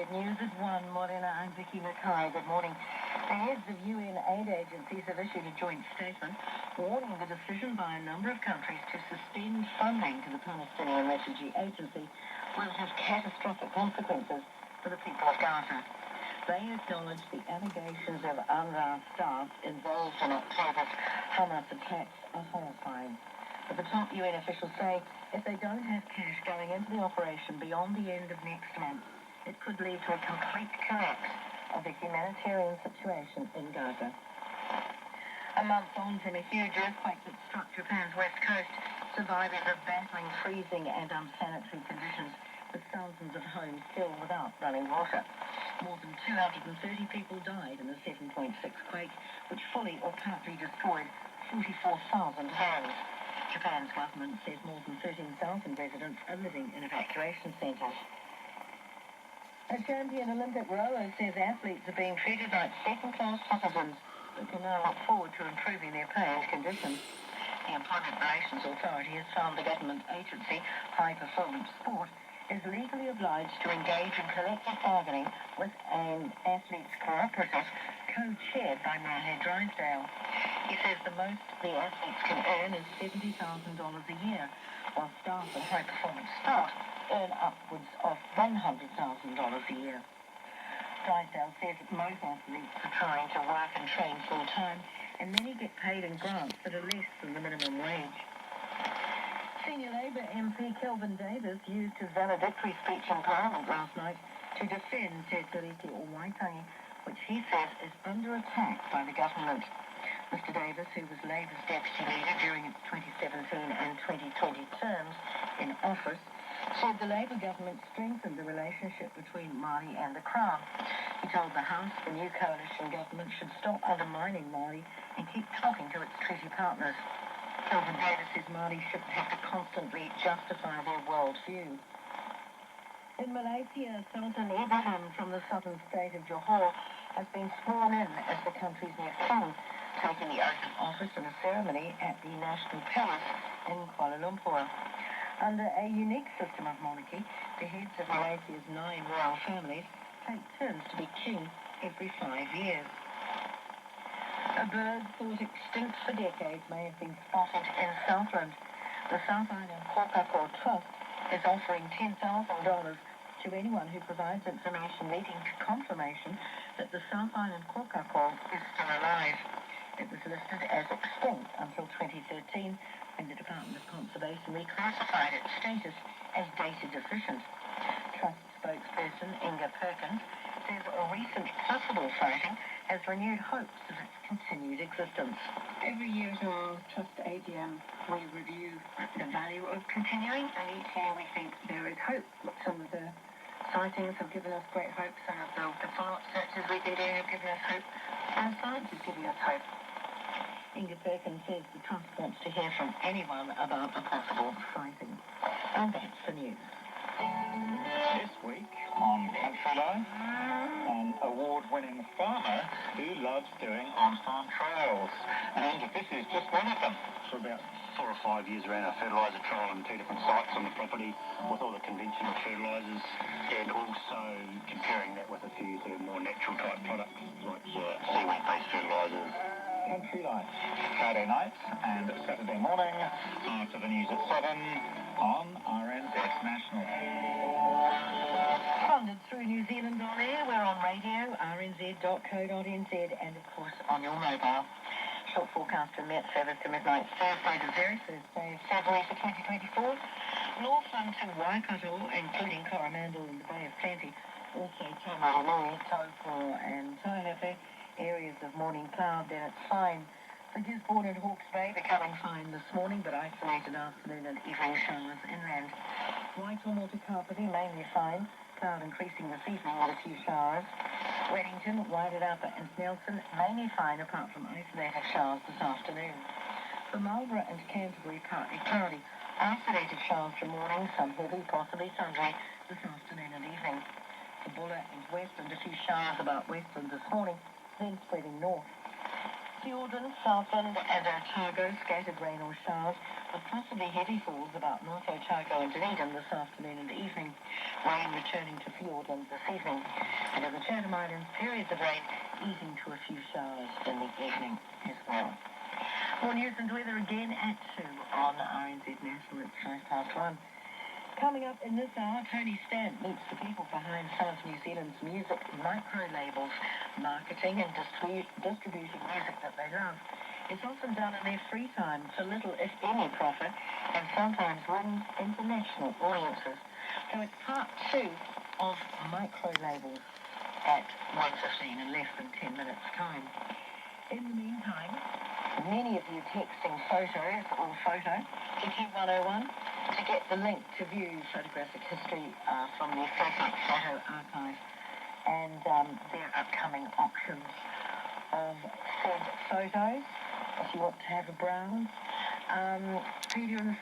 RNZ News at 1. Morena, I'm Vicky Mackay. Good morning. The heads of UN aid agencies have issued a joint statement warning the decision by a number of countries to suspend funding to the Palestinian Refugee Agency will have catastrophic consequences for the people of Gaza. They acknowledge the allegations of UNRWA staff involved in October's Hamas attacks are horrifying. But the top UN officials say if they don't have cash going into the operation beyond the end of next month, it could lead to a complete collapse of the humanitarian situation in Gaza. A month on from a huge earthquake that struck Japan's west coast, survivors are battling freezing and unsanitary conditions, with thousands of homes still without running water. More than 230 people died in the 7.6 quake, which fully or partly destroyed 44,000 homes. Japan's government says more than 13,000 residents are living in evacuation centres. A champion Olympic rower says athletes are being treated like second-class citizens but can now look forward to improving their pay and conditions. The Employment Relations Authority has found the government agency, High Performance Sport, is legally obliged to engage in collective bargaining with an athletes' cooperative co-chaired by Maher Drysdale. He says the most the athletes can earn is $70,000 a year, while staff at High Performance Sport earn upwards of $100,000 a year. Drysdale says that most athletes are trying to work and train full-time, and many get paid in grants that are less than the minimum wage. Senior Labour MP Kelvin Davis used his valedictory speech in Parliament last night to defend Te Tiriti o Waitangi, which he says is under attack by the government. Mr Davis, who was Labour's deputy leader during its 2017 and 2020 terms in office, said the Labour government strengthened the relationship between Māori and the Crown. He told the House the new coalition government should stop undermining Māori and keep talking to its treaty partners. Kelvin Davis says Māori shouldn't have to constantly justify their worldview. In Malaysia, Sultan Ibrahim from the southern state of Johor has been sworn in as the country's new king, taking the oath of office in a ceremony at the National Palace in Kuala Lumpur. Under a unique system of monarchy, the heads of Malaysia's 9 royal families take turns to be king every 5 years. A bird thought extinct for decades may have been spotted in Southland. The South Island Kōkako Trust is offering $10,000 to anyone who provides information leading to confirmation that the South Island Kōkako is still alive. It was listed as extinct until 2013, when the Department of Conservation reclassified its status as data deficient. Trust spokesperson Inga Perkins says a recent possible sighting has renewed hopes of its continued existence. Every year at our Trust AGM, we review the value of continuing, and each year we think there is hope. Some of the sightings have given us great hope, some of the follow-up searches we did have given us hope, and science is giving us hope. Inga Perkins says the Trust wants to hear from anyone about a possible sighting. And that's the news. This week on Country Life, an award-winning farmer who loves doing on-farm trials. And this is just one of them. For about 4 or 5 years, ran a fertiliser trial on 2 different sites on the property with all the conventional fertilisers, and also comparing that with a few sort of more natural type products like seaweed-based fertilisers. Country Life, Friday night and Saturday morning after the news at 7 on RNZ National. Funded through New Zealand On Air, we're on radio, rnz.co.nz, and of course on your mobile. Short forecast from Met service to midnight Thursday to Thursday, February for 2024. Northland to Waikato, including Coromandel and the Bay of Plenty, also Tamarunui, Taupo and Taihape. Areas of morning cloud, then it's fine. For Gisborne and Hawke's Bay, becoming fine this morning, but isolated afternoon and evening showers inland. Whitehall to Kapiti, mainly fine. Cloud increasing this evening with a few showers. Wellington, Wairarapa and Nelson, mainly fine apart from isolated showers this afternoon. For Marlborough and Canterbury, partly cloudy. Isolated showers for morning, some heavy, possibly sundry, this afternoon and evening. For Buller and Westland, a few showers about Westland this morning, then spreading north. Fiordland, Southland and Otago, scattered rain or showers, with possibly heavy falls about North Otago and Dunedin this afternoon and evening. Rain returning to Fiordland this evening. And in the Chatham Islands, periods of rain easing to a few showers in the evening as well. More news and weather again at 2 on RNZ National. It's 1:05. Coming up in this hour, Tony Stamp meets the people behind some of New Zealand's music micro-labels, marketing and distributing music that they love. It's often done in their free time for little, if any, profit, and sometimes wins international audiences. So it's part 2 of micro-labels at 1:15 in less than 10 minutes' time. In the meantime, many of you texting photos or photo to 2101 to get the link to view photographic history from their Facebook photo archive and their upcoming auctions of said photos if you want to have a browse. Peter in the